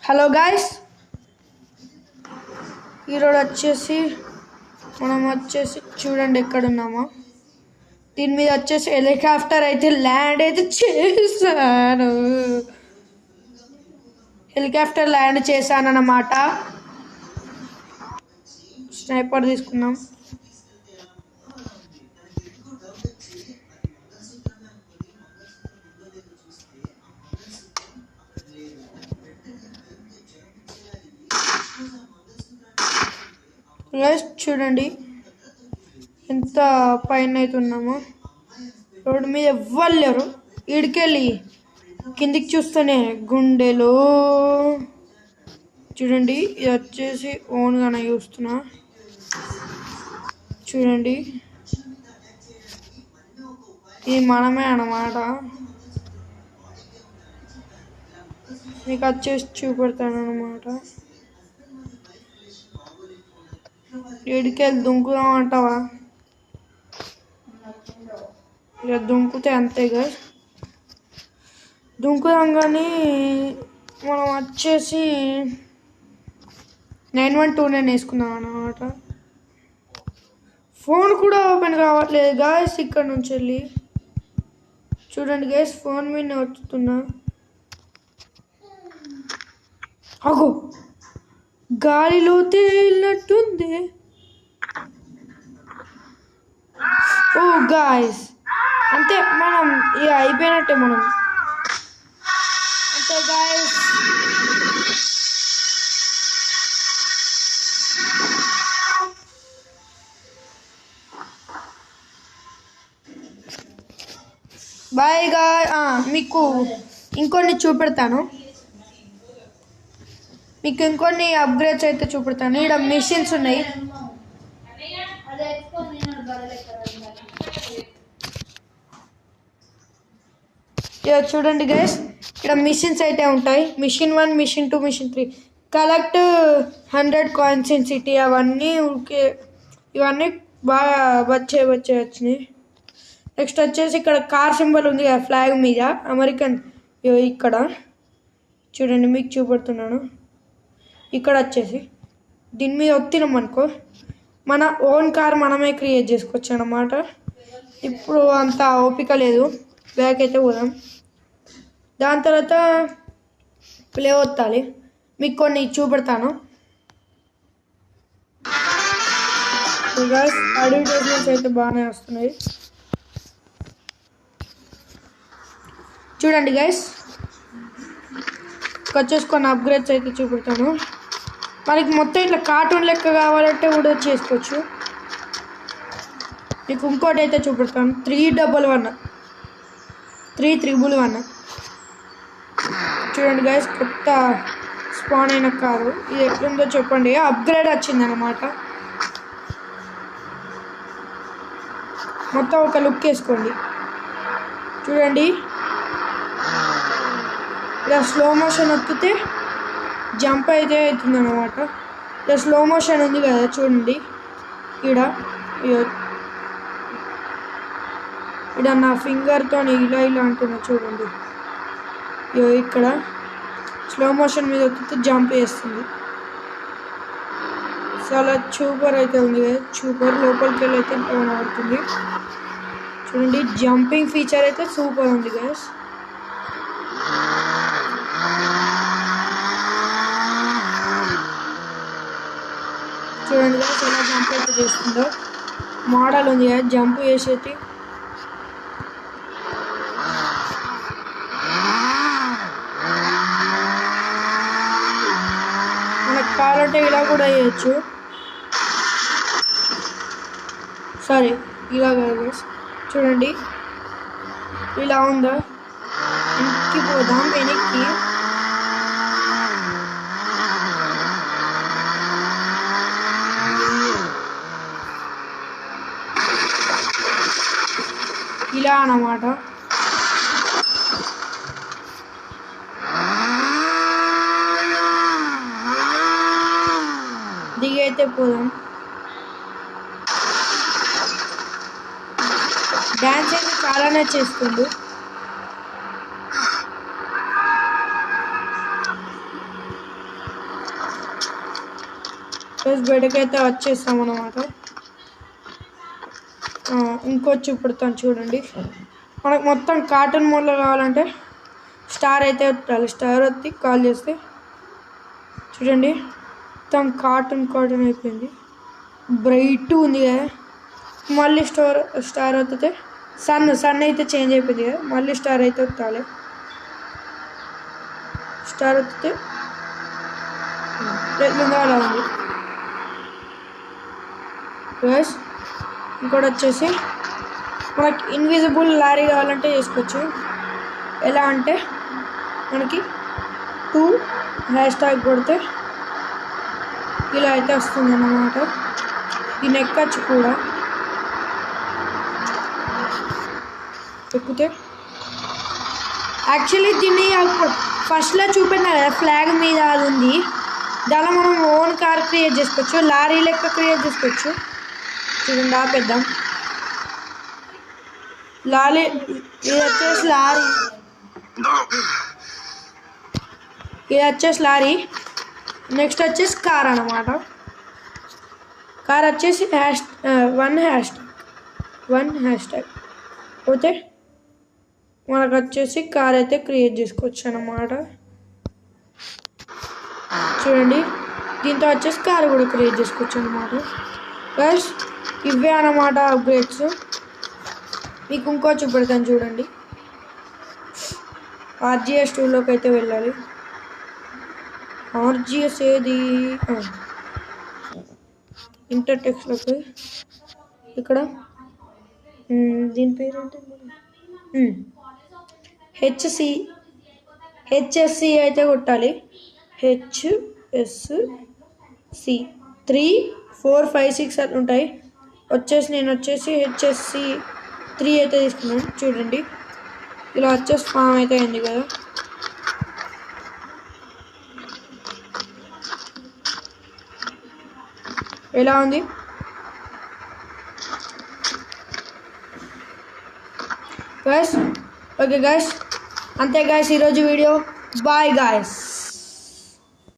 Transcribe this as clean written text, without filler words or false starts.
Hello guys, ఈరోజు వచ్చేసి మనం చూడండి ఎక్కడున్నామో. దీని మీద వచ్చేసి హెలికాప్టర్ అయితే ల్యాండ్ అయితే చేశాను. హెలికాప్టర్ ల్యాండ్ చేశానన్నమాట. స్నైపర్ తీసుకున్నాం. చూడండి ఎంత పైన అయితే ఉన్నామో. రోడ్డు మీద ఎవ్వరు లేరు. ఈడికెళ్ళి కిందికి చూస్తేనే గుండెలు. చూడండి ఇది వచ్చేసి ఓన్గానే చూస్తున్నా. చూడండి ఇది మనమే అన్నమాట. మీకు వచ్చేసి చూపెడతాను అన్నమాట. ఏడికెళ్ళి దుంకుదాం అంటావా? ఇక దుంకుతే అంతే కదా. దుంకుదాం కానీ మనం వచ్చేసి 912 వేసుకుందాం అన్నమాట. ఫోన్ కూడా ఓపెన్ కావట్లేదు గాయస్. ఇక్కడ నుంచి వెళ్ళి చూడండి గాయస్, ఫోన్ మీద వస్తున్నా. అగో గాలిలో తేలినట్టుంది. ఓ గాయస్, అంతే మనం ఇక అయిపోయినట్టే. మనం అంతే గాయస్. Bye guy. మీకు ఇంకొన్ని చూపెడతాను. మీకు ఇంకొన్ని అప్గ్రేడ్స్ అయితే చూపెడతాను. ఇక్కడ మిషన్స్ ఉన్నాయి. చూడండి గైస్, ఇక్కడ మిషన్స్ అయితే ఉంటాయి. Mission 1, mission 2, mission 3. Collect 100 coins in city. అవన్నీ ఓకే, ఇవన్నీ బాగా వచ్చినాయి. నెక్స్ట్ వచ్చేసి ఇక్కడ కార్ సింబల్ ఉంది కదా ఫ్లాగ్ మీద, అమెరికన్. ఇక్కడ చూడండి మీకు చూపెడుతున్నాను. ఇక్కడ వచ్చేసి దీని మీద ఒత్తినాం అనుకో, మన ఓన్ కార్ మనమే క్రియేట్ చేసుకోవచ్చు అన్నమాట. ఇప్పుడు అంత ఓపిక లేదు. బ్యాక్ అయితే పోదాం. దాని తర్వాత ప్లే ఒత్తాలి. మీకు కొన్ని చూపెడతాను. అడ్వర్టైజ్మెంట్స్ అయితే బాగానే వస్తున్నాయి. చూడండి గైస్, వచ్చేసి కొన్ని అప్గ్రేడ్స్ అయితే చూపెడతాను. మనకి మొత్తం ఇట్లా కార్టూన్ లెక్క కావాలంటే కూడా చేసుకోవచ్చు. మీకు ఇంకోటి అయితే చూపెడతాను. 311, 311. చూడండి గైస్, కొత్త స్పాన్ అయిన కారు. ఇది ఎట్లుందో చెప్పండి. అప్గ్రేడ్ వచ్చింది అన్నమాట. మొత్తం ఒక లుక్ వేసుకోండి. చూడండి ఇలా స్లో మోషన్ వత్తితే జంప్ అయితే అవుతుంది అన్నమాట. ఇలా స్లో మోషన్ ఉంది కదా చూడండి. ఇక్కడ నా ఫింగర్తో ఇలా అంటున్నా చూడండి. ఇక్కడ స్లో మోషన్ మీద వత్తితే జంప్ చేస్తుంది. చాలా సూపర్ అయితే ఉంది కదా. సూపర్ లోపలికి వెళ్ళి అయితే కనబడుతుంది. చూడండి జంపింగ్ ఫీచర్ అయితే సూపర్ ఉంది గైస్. చూడండి గైస్ ఎలా జంప్ అయితే చేస్తుందో. మోడల్ ఉంది కదా జంప్ చేసేది. మనకు కావాలంటే ఇలా కూడా చేయొచ్చు. సారీ ఇలా కాదు గైస్. చూడండి ఇలా ఉందా. వెనక్కి పోదాం. వెనక్కి ఇలా అన్నమాట. దిగైతే పోదాం. డ్యాన్స్ అయితే చాలానే చేస్తుండు. ప్లస్ బయటకైతే వచ్చేస్తాం అన్నమాట. ఇంకొచ్చి చూపెడతాను చూడండి. మనకు మొత్తం కార్టూన్ మోడ్లో కావాలంటే స్టార్ అయితే పెట్టాలి. స్టార్ వచ్చి కాల్ చేస్తే చూడండి మొత్తం కార్టూన్ అయిపోయింది. బ్రైట్ ఉంది కదా. మళ్ళీ స్టార్ అవుతుంది. సన్ అయితే చేంజ్ అయిపోయింది కదా. మళ్ళీ స్టార్ అయితే వస్తాలి. స్టార్ వస్తే అలా ఉంది. ప్లస్ ఇంకోటి వచ్చేసి మనకి ఇన్విజిబుల్ లారీ కావాలంటే చేసుకోవచ్చు. ఎలా అంటే మనకి 2 హ్యాష్ట్యాగ్ కొడితే ఇలా అయితే వస్తుంది అన్నమాట. దీన్ని ఎక్కచ్చు కూడా. ఎక్కితే యాక్చువల్లీ దీన్ని ఫస్ట్లో చూపెట్టినా కదా ఫ్లాగ్ మీద అది ఉంది. దానిలో మనం ఓన్ కార్ క్రియేట్ చేసుకోవచ్చు. లారీ లెక్క క్రియేట్ చేసుకోవచ్చు. చూడండి ఆపేద్దాం. లారీ ఇది వచ్చేసి లారీ. నెక్స్ట్ వచ్చేసి కార్ అన్నమాట. కార్ వచ్చేసి 1 హ్యాష్ట్యాగ్ పోతే మనకు వచ్చేసి కార్ అయితే క్రియేట్ చేసుకోవచ్చు అన్నమాట. చూడండి దీంతో వచ్చేసి కార్ కూడా క్రియేట్ చేసుకోవచ్చు అన్నమాట. ప్లస్ ఇవే అన్నమాట అప్గ్రేడ్స్. మీకు ఇంకో చూపెడతాను చూడండి. ఆర్జిఎస్ 2లోకి అయితే వెళ్ళాలి. ఆర్జిఎస్ ఏది ఇంటర్టెక్స్ట్లోకి ఇక్కడ దీని పేరు అంటే హెచ్ఎస్సి అయితే కొట్టాలి. హెచ్ఎస్సి 3, 4, 5, 6 అట్లా ఉంటాయి. నేను వచ్చేసి హెచ్ఎస్సి 3 అయితే తీసుకున్నాను. చూడండి ఇలా వచ్చేసి ఫామ్ అయితే అయింది కదా. ఎలా ఉంది? గైస్ ఓకే గైస్, అంతే గైస్ ఈరోజు వీడియో. Bye guys.